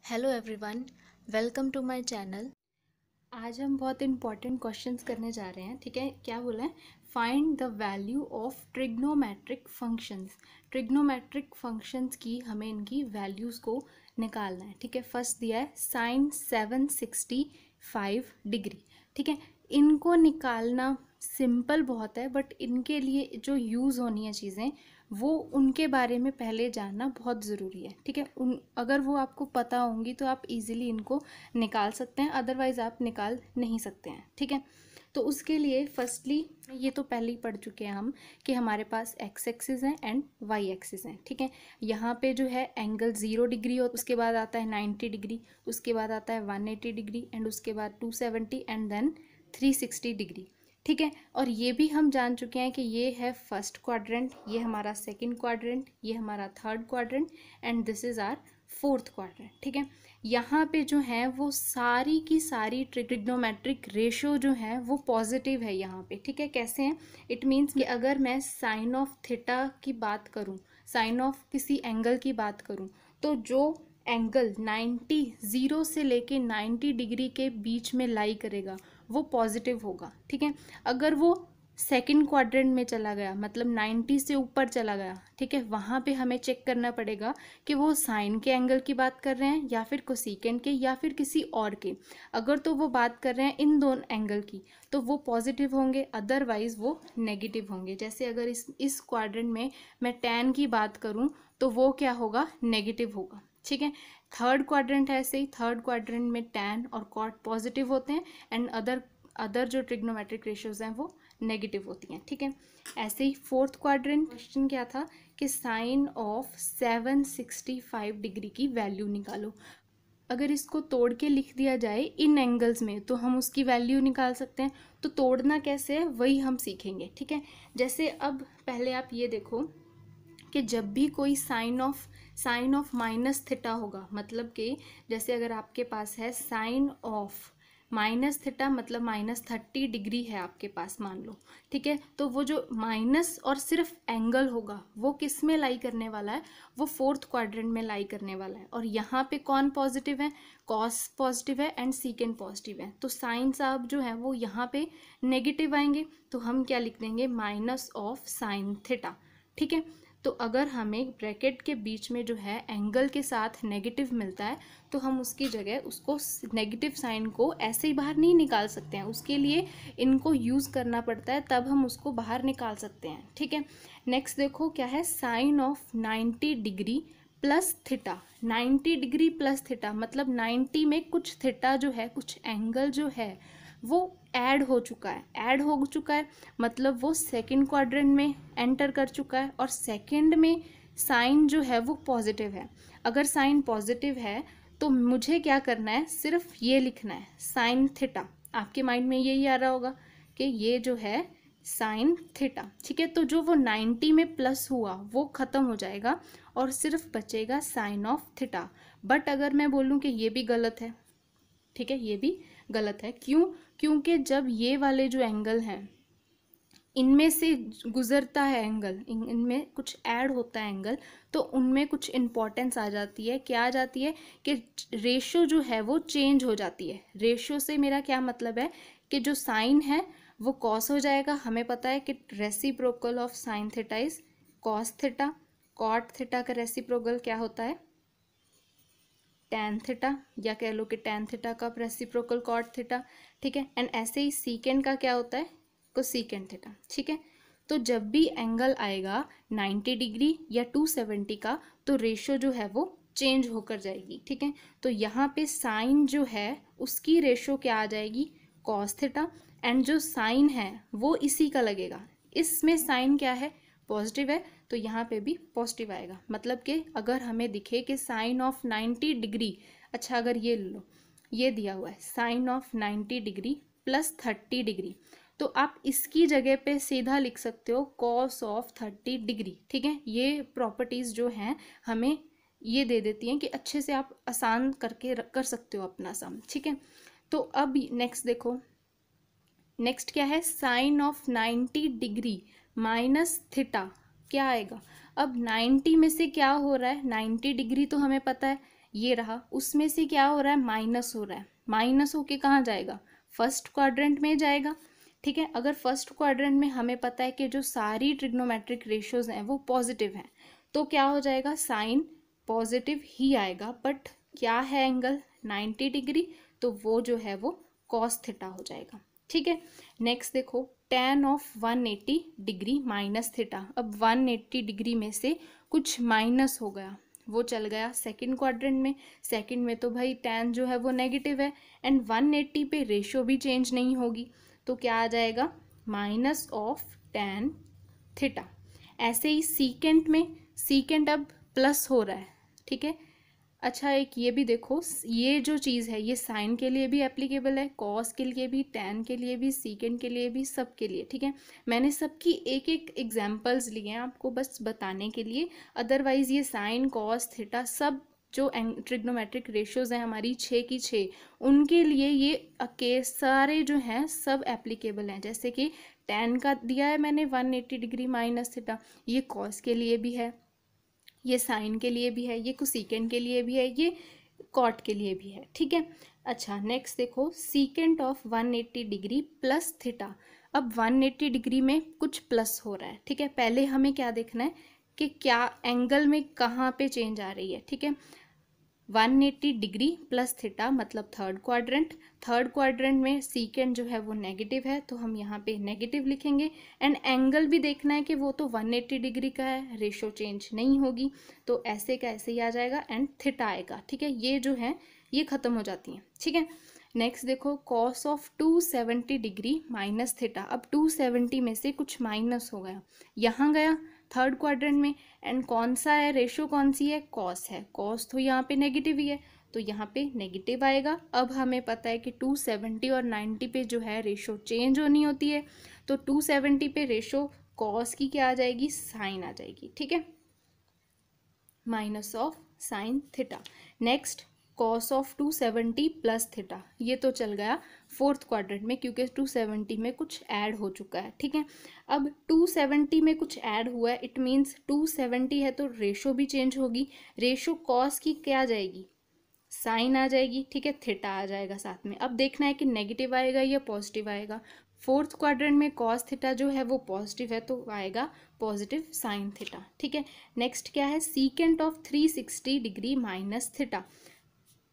Hello everyone, welcome to my channel. आज हम बहुत इंपॉर्टेंट क्वेश्चंस करने जा रहे हैं। ठीक है, क्या बोला है? Find the value of trigonometric functions. Trigonometric functions की हमें इनकी वैल्यूज़ को निकालना है। ठीक है, फर्स्ट दिया है साइन 765 डिग्री। ठीक है, इनको निकालना सिंपल बहुत है, बट इनके लिए जो यूज़ होनी है चीज़ें वो उनके बारे में पहले जानना बहुत ज़रूरी है। ठीक है, अगर वो आपको पता होंगी तो आप इजीली इनको निकाल सकते हैं, अदरवाइज़ आप निकाल नहीं सकते हैं। ठीक है, तो उसके लिए फर्स्टली ये तो पहले ही पढ़ चुके हैं हम कि हमारे पास एक्स एक्सिस है एंड वाई एक्सिस है। ठीक है, यहाँ पे जो है एंगल 0 डिग्री और उसके बाद आता है 90 डिग्री, उसके बाद आता है 180 डिग्री एंड उसके बाद 270 एंड देन 360 डिग्री। ठीक है, और ये भी हम जान चुके हैं कि ये है फर्स्ट क्वाड्रेंट, ये हमारा सेकंड क्वाड्रेंट, ये हमारा third quadrant and this is our fourth quadrant. ठीक है, यहाँ पे जो है वो सारी की सारी ट्रिग्नोमेट्रिक रेशो जो है वो पॉजिटिव है यहाँ पे। ठीक है, कैसे हैं? इट मीन्स कि अगर मैं साइन ऑफ थीटा की बात करूँ, साइन ऑफ किसी एंगल की बात करूँ, तो जो एंगल 0 से लेके 90 डिग्री के बीच में लाई करेगा वो पॉजिटिव होगा। ठीक है, अगर वो सेकंड क्वाड्रेंट में चला गया, मतलब 90 से ऊपर चला गया, ठीक है, वहाँ पे हमें चेक करना पड़ेगा कि वो साइन के एंगल की बात कर रहे हैं या फिर कोसेकेंट के या फिर किसी और के। अगर तो वो बात कर रहे हैं इन दोनों एंगल की तो वो पॉजिटिव होंगे, अदरवाइज वो नेगेटिव होंगे। जैसे अगर इस क्वाड्रेंट में मैं टैन की बात करूँ तो वो क्या होगा? नेगेटिव होगा। ठीक है, थर्ड क्वाड्रेंट है, ऐसे ही थर्ड क्वाड्रेंट में टैन और कॉट पॉजिटिव होते हैं एंड अदर जो ट्रिग्नोमेट्रिक रेशियोज हैं वो नेगेटिव होती हैं। ठीक है, ऐसे ही फोर्थ क्वाड्रेंट क्वेश्चन क्या था कि साइन ऑफ 765 डिग्री की वैल्यू निकालो। अगर इसको तोड़ के लिख दिया जाए इन एंगल्स में तो हम उसकी वैल्यू निकाल सकते हैं। तो तोड़ना कैसे है वही हम सीखेंगे। ठीक है, जैसे अब पहले आप ये देखो कि जब भी कोई साइन ऑफ माइनस थीटा होगा, मतलब कि जैसे अगर आपके पास है साइन ऑफ माइनस थीटा, मतलब -30 डिग्री है आपके पास, मान लो। ठीक है, तो वो जो माइनस और सिर्फ एंगल होगा वो किस में लाई करने वाला है? वो फोर्थ क्वाड्रेंट में लाई करने वाला है। और यहाँ पे कौन पॉजिटिव है? कॉस पॉजिटिव है एंड सीकेंड पॉजिटिव है, तो साइन साहब जो है वो यहाँ पे नेगेटिव आएंगे। तो हम क्या लिख देंगे? Minus of sine theta. ठीक है, तो अगर हमें ब्रैकेट के बीच में जो है एंगल के साथ नेगेटिव मिलता है तो हम उसकी जगह उसको नेगेटिव साइन को ऐसे ही बाहर नहीं निकाल सकते हैं, उसके लिए इनको यूज़ करना पड़ता है, तब हम उसको बाहर निकाल सकते हैं। ठीक है, नेक्स्ट देखो क्या है? Sine of 90 degree plus theta. 90 degree plus theta मतलब 90 में कुछ थीटा जो है, कुछ एंगल जो है वो ऐड हो चुका है, मतलब वो सेकंड क्वाड्रेंट में एंटर कर चुका है और सेकंड में साइन जो है वो पॉजिटिव है। अगर साइन पॉजिटिव है तो मुझे क्या करना है? सिर्फ ये लिखना है साइन थीटा। आपके माइंड में यही आ रहा होगा कि ये जो है साइन थीटा। ठीक है, तो जो वो 90 में प्लस हुआ वो ख़त्म हो जाएगा और सिर्फ बचेगा साइन ऑफ थीटा। बट अगर मैं बोलूँ कि ये भी गलत है, ठीक है, ये भी गलत है। क्यों? क्योंकि जब ये वाले जो एंगल हैं इनमें से गुजरता है एंगल, इनमें कुछ ऐड होता है एंगल, तो उनमें कुछ इम्पोर्टेंस आ जाती है। क्या आ जाती है? कि रेशो जो है वो चेंज हो जाती है। रेशो से मेरा क्या मतलब है कि जो साइन है वो कॉस हो जाएगा। हमें पता है कि reciprocal of sine theta is cos theta. Cot theta का रेसिप्रोकल क्या होता है? टैन थीटा, या कह लो कि टैन थीटा का रेसिप्रोकल कॉट थीटा। ठीक है, एंड ऐसे ही सीकेंड का क्या होता है? Cosecant theta. ठीक है, तो जब भी एंगल आएगा 90 डिग्री या 270 का तो रेशो जो है वो चेंज होकर जाएगी। ठीक है, तो यहाँ पे साइन जो है उसकी रेशो क्या आ जाएगी? कॉस थीटा, एंड जो साइन है वो इसी का लगेगा। इसमें साइन क्या है? पॉजिटिव है, तो यहाँ पे भी पॉजिटिव आएगा। मतलब कि अगर हमें दिखे कि साइन ऑफ 90 डिग्री, अच्छा अगर ये लो, ये दिया हुआ है sine of 90 degree plus 30 degree, तो आप इसकी जगह पे सीधा लिख सकते हो कॉस ऑफ 30 डिग्री। ठीक है, ये प्रॉपर्टीज़ जो हैं हमें ये दे देती हैं कि अच्छे से आप आसान करके कर सकते हो अपना सम। ठीक है, तो अब नेक्स्ट देखो, नेक्स्ट क्या है? Sine of 90 degree minus theta क्या आएगा? अब 90 में से क्या हो रहा है? 90 डिग्री तो हमें पता है ये रहा, उसमें से क्या हो रहा है, माइनस हो रहा है, माइनस होके कहाँ जाएगा, फर्स्ट क्वाड्रेंट में जाएगा। ठीक है, अगर फर्स्ट क्वाड्रेंट में हमें पता है कि जो सारी ट्रिग्नोमेट्रिक रेशियोज हैं वो पॉजिटिव हैं, तो क्या हो जाएगा, साइन पॉजिटिव ही आएगा, बट क्या है एंगल 90 डिग्री, तो वो जो है वो कॉस थीटा हो जाएगा। ठीक है, नेक्स्ट देखो, tan of 180 degree minus theta. अब 180 डिग्री में से कुछ माइनस हो गया, वो चल गया सेकंड क्वाड्रेंट में। सेकंड में तो भाई tan जो है वो नेगेटिव है, एंड 180 पे रेशियो भी चेंज नहीं होगी, तो क्या आ जाएगा, माइनस ऑफ tan थीटा। ऐसे ही सीकेंट में, सीकेंट अब प्लस हो रहा है। ठीक है, अच्छा एक ये भी देखो, ये जो चीज़ है ये साइन के लिए भी एप्लीकेबल है, कॉस के लिए भी, टैन के लिए भी, सीकेंट के लिए भी, सब के लिए। ठीक है, मैंने सबकी एक एक एग्जांपल्स लिए हैं आपको बस बताने के लिए, अदरवाइज ये साइन कॉस थीटा सब जो ट्रिग्नोमेट्रिक रेशियोज हैं हमारी 6 की 6, उनके लिए ये सारे जो हैं सब एप्लीकेबल हैं। जैसे कि टैन का दिया है मैंने 180 डिग्री माइनस थीटा, ये कॉस के लिए भी है, ये साइन के लिए भी है, ये कोसेकेंट के लिए भी है, ये कॉट के लिए भी है। ठीक है, अच्छा नेक्स्ट देखो, secant of 180 degree plus theta. अब 180 डिग्री में कुछ प्लस हो रहा है। ठीक है, पहले हमें क्या देखना है कि क्या एंगल में कहाँ पे चेंज आ रही है। ठीक है, 180 डिग्री प्लस थीटा मतलब थर्ड क्वाड्रेंट, थर्ड क्वाड्रेंट में सीकेंट जो है वो नेगेटिव है, तो हम यहाँ पे नेगेटिव लिखेंगे, एंड एंगल भी देखना है कि वो तो 180 डिग्री का है, रेशो चेंज नहीं होगी, तो ऐसे का ऐसे ही आ जाएगा, एंड थीटा आएगा। ठीक है, ये जो है ये खत्म हो जाती हैं। ठीक है, नेक्स्ट देखो, cos of 270 degree minus theta. अब 270 में से कुछ माइनस हो गया, यहाँ गया थर्ड क्वाड्रेंट में, एंड कौन सा है, रेशो कौन सी है, कॉस है, कॉस तो यहाँ पे नेगेटिव ही है, तो यहाँ पे नेगेटिव आएगा। अब हमें पता है कि 270 और 90 पे जो है रेशो चेंज होनी होती है, तो 270 पे रेशो कॉस की क्या आ जाएगी, साइन आ जाएगी। ठीक है, minus of sine theta. Next cos of 270 plus theta, ये तो चल गया फोर्थ क्वाड्रेंट में क्योंकि 270 में कुछ ऐड हो चुका है। ठीक है, अब 270 में कुछ ऐड हुआ है, इट मीन्स 270 है तो रेशो भी चेंज होगी, रेशो कॉस की क्या आ जाएगी, साइन आ जाएगी। ठीक है, थीटा आ जाएगा साथ में। अब देखना है कि नेगेटिव आएगा या पॉजिटिव आएगा। फोर्थ क्वाड्रेंट में कॉस थीटा जो है वो पॉजिटिव है, तो आएगा पॉजिटिव साइन थीटा। ठीक है, नेक्स्ट क्या है, secant of 360 degree minus theta.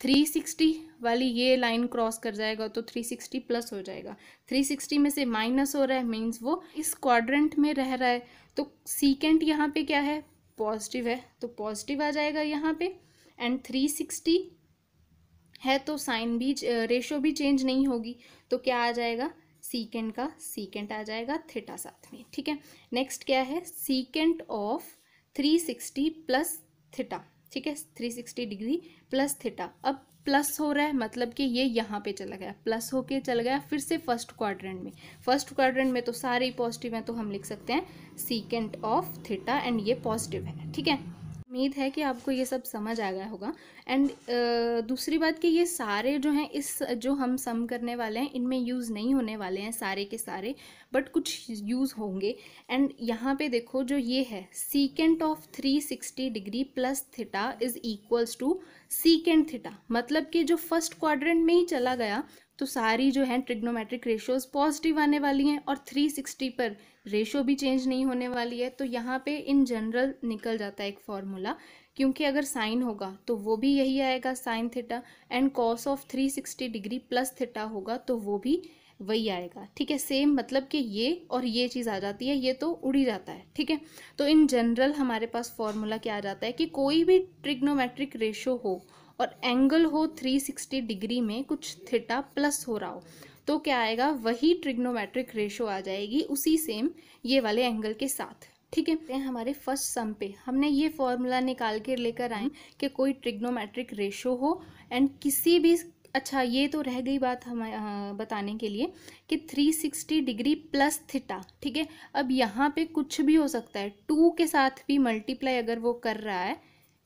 360 वाली ये लाइन क्रॉस कर जाएगा तो 360 प्लस हो जाएगा, 360 में से माइनस हो रहा है, मीन्स वो इस क्वाड्रेंट में रह रहा है, तो सीकेंट यहाँ पे क्या है, पॉजिटिव है, तो पॉजिटिव आ जाएगा यहाँ पे, एंड 360 है तो साइन भी, रेशो भी चेंज नहीं होगी, तो क्या आ जाएगा, सीकेंट का सीकेंट आ जाएगा, थीटा साथ में। ठीक है, नेक्स्ट क्या है, सीकेंट ऑफ 360 प्लस थीटा। ठीक है, 360 डिग्री प्लस थीटा। अब प्लस हो रहा है मतलब कि ये यहाँ पे चला गया, प्लस होके चल गया फिर से फर्स्ट क्वाड्रेंट में, फर्स्ट क्वाड्रेंट में तो सारे ही पॉजिटिव हैं, तो हम लिख सकते हैं सीकेंट ऑफ थीटा, एंड ये पॉजिटिव है। ठीक है, उम्मीद है कि आपको ये सब समझ आ गया होगा। एंड दूसरी बात कि ये सारे जो हैं, इस जो हम सम करने वाले हैं इनमें यूज़ नहीं होने वाले हैं सारे के सारे, बट कुछ यूज़ होंगे। एंड यहाँ पे देखो जो ये है, secant of 360 degree plus theta is equals to secant theta, मतलब कि जो फर्स्ट क्वाड्रेंट में ही चला गया तो सारी जो है ट्रिग्नोमेट्रिक रेशियोज पॉजिटिव आने वाली हैं, और 360 पर रेशो भी चेंज नहीं होने वाली है, तो यहाँ पे इन जनरल निकल जाता है एक फॉर्मूला, क्योंकि अगर साइन होगा तो वो भी यही आएगा sine theta, and cos of 360 degree plus theta होगा तो वो भी वही आएगा। ठीक है, सेम, मतलब कि ये और ये चीज़ आ जाती है, ये तो उड़ ही जाता है। ठीक है, तो इन जनरल हमारे पास फॉर्मूला क्या आ जाता है कि कोई भी ट्रिग्नोमेट्रिक रेशो हो और एंगल हो 360 डिग्री में कुछ थीटा प्लस हो रहा हो, तो क्या आएगा, वही ट्रिग्नोमेट्रिक रेशो आ जाएगी उसी सेम ये वाले एंगल के साथ। ठीक है, हमारे फर्स्ट सम पे हमने ये फॉर्मूला निकाल के लेकर आए कि कोई ट्रिग्नोमेट्रिक रेशो हो एंड किसी भी, अच्छा ये तो रह गई बात हम बताने के लिए कि 360 डिग्री प्लस थीटा। ठीक है, अब यहाँ पे कुछ भी हो सकता है, 2 के साथ भी मल्टीप्लाई अगर वो कर रहा है,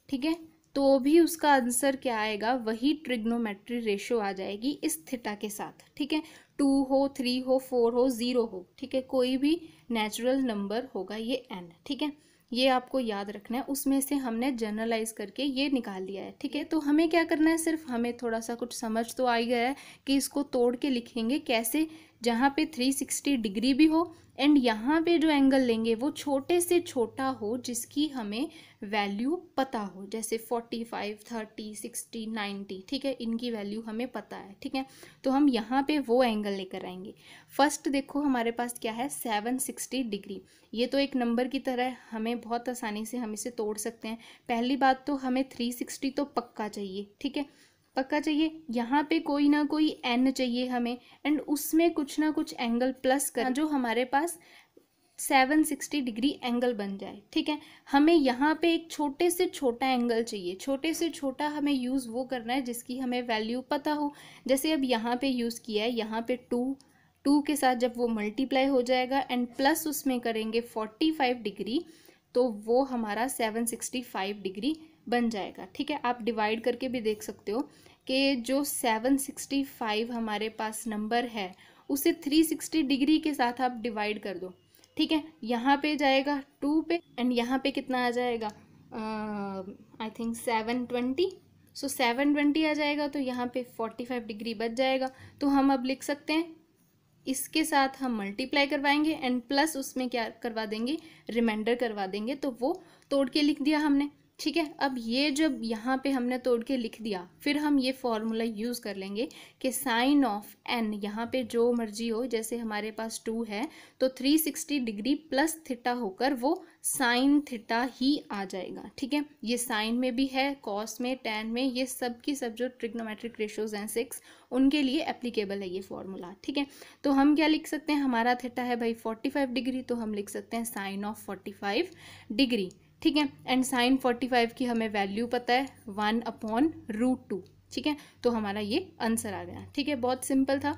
ठीक है, तो भी उसका आंसर क्या आएगा, वही ट्रिग्नोमेट्री रेशो आ जाएगी इस थीटा के साथ। ठीक है, 2 हो, 3 हो, 4 हो, 0 हो, ठीक है, कोई भी नेचुरल नंबर होगा ये n। ठीक है, ये आपको याद रखना है। उसमें से हमने जनरलाइज करके ये निकाल लिया है, ठीक है। तो हमें क्या करना है, सिर्फ हमें थोड़ा सा कुछ समझ तो आ ही गया है कि इसको तोड़ के लिखेंगे कैसे, जहाँ पे 360 डिग्री भी हो एंड यहाँ पे जो एंगल लेंगे वो छोटे से छोटा हो जिसकी हमें वैल्यू पता हो, जैसे 45, 30, 60, 90, ठीक है, इनकी वैल्यू हमें पता है, ठीक है। तो हम यहाँ पे वो एंगल लेकर आएंगे। फर्स्ट देखो हमारे पास क्या है, 760 डिग्री। ये तो एक नंबर की तरह है, हमें बहुत आसानी से हम इसे तोड़ सकते हैं। पहली बात तो हमें 360 तो पक्का चाहिए, ठीक है, पक्का चाहिए। यहाँ पे कोई ना कोई एन चाहिए हमें, एंड उसमें कुछ ना कुछ एंगल प्लस कर जो हमारे पास 760 डिग्री एंगल बन जाए, ठीक है। हमें यहाँ पे एक छोटे से छोटा एंगल चाहिए, छोटे से छोटा हमें यूज़ वो करना है जिसकी हमें वैल्यू पता हो। जैसे अब यहाँ पे यूज़ किया है, यहाँ पे 2 के साथ जब वो मल्टीप्लाई हो जाएगा एंड प्लस उसमें करेंगे 45 डिग्री, तो वो हमारा 765 डिग्री बन जाएगा, ठीक है। आप डिवाइड करके भी देख सकते हो कि जो 765 हमारे पास नंबर है उसे 360 डिग्री के साथ आप डिवाइड कर दो, ठीक है। यहाँ पे जाएगा 2 पे एंड यहाँ पे कितना आ जाएगा, आई थिंक 720। सो 720 आ जाएगा, तो यहाँ पे 45 डिग्री बच जाएगा। तो हम अब लिख सकते हैं, इसके साथ हम मल्टीप्लाई करवाएंगे एंड प्लस उसमें क्या करवा देंगे, रिमाइंडर करवा देंगे, तो वो तोड़ के लिख दिया हमने, ठीक है। अब ये जब यहाँ पे हमने तोड़ के लिख दिया, फिर हम ये फॉर्मूला यूज़ कर लेंगे कि साइन ऑफ एन, यहाँ पे जो मर्जी हो, जैसे हमारे पास 2 है तो 360 डिग्री प्लस थीटा होकर वो साइन थीटा ही आ जाएगा, ठीक है। ये साइन में भी है, कॉस में, टैन में, ये सब की सब जो ट्रिग्नोमेट्रिक रेशियोज हैं 6, उनके लिए एप्लीकेबल है ये फॉर्मूला, ठीक है। तो हम क्या लिख सकते हैं, हमारा थीटा है भाई 45 डिग्री, तो हम लिख सकते हैं साइन ऑफ 45 डिग्री, ठीक है। एंड साइन 45 की हमें वैल्यू पता है 1/√2, ठीक है। तो हमारा ये आंसर आ गया, ठीक है, बहुत सिंपल था।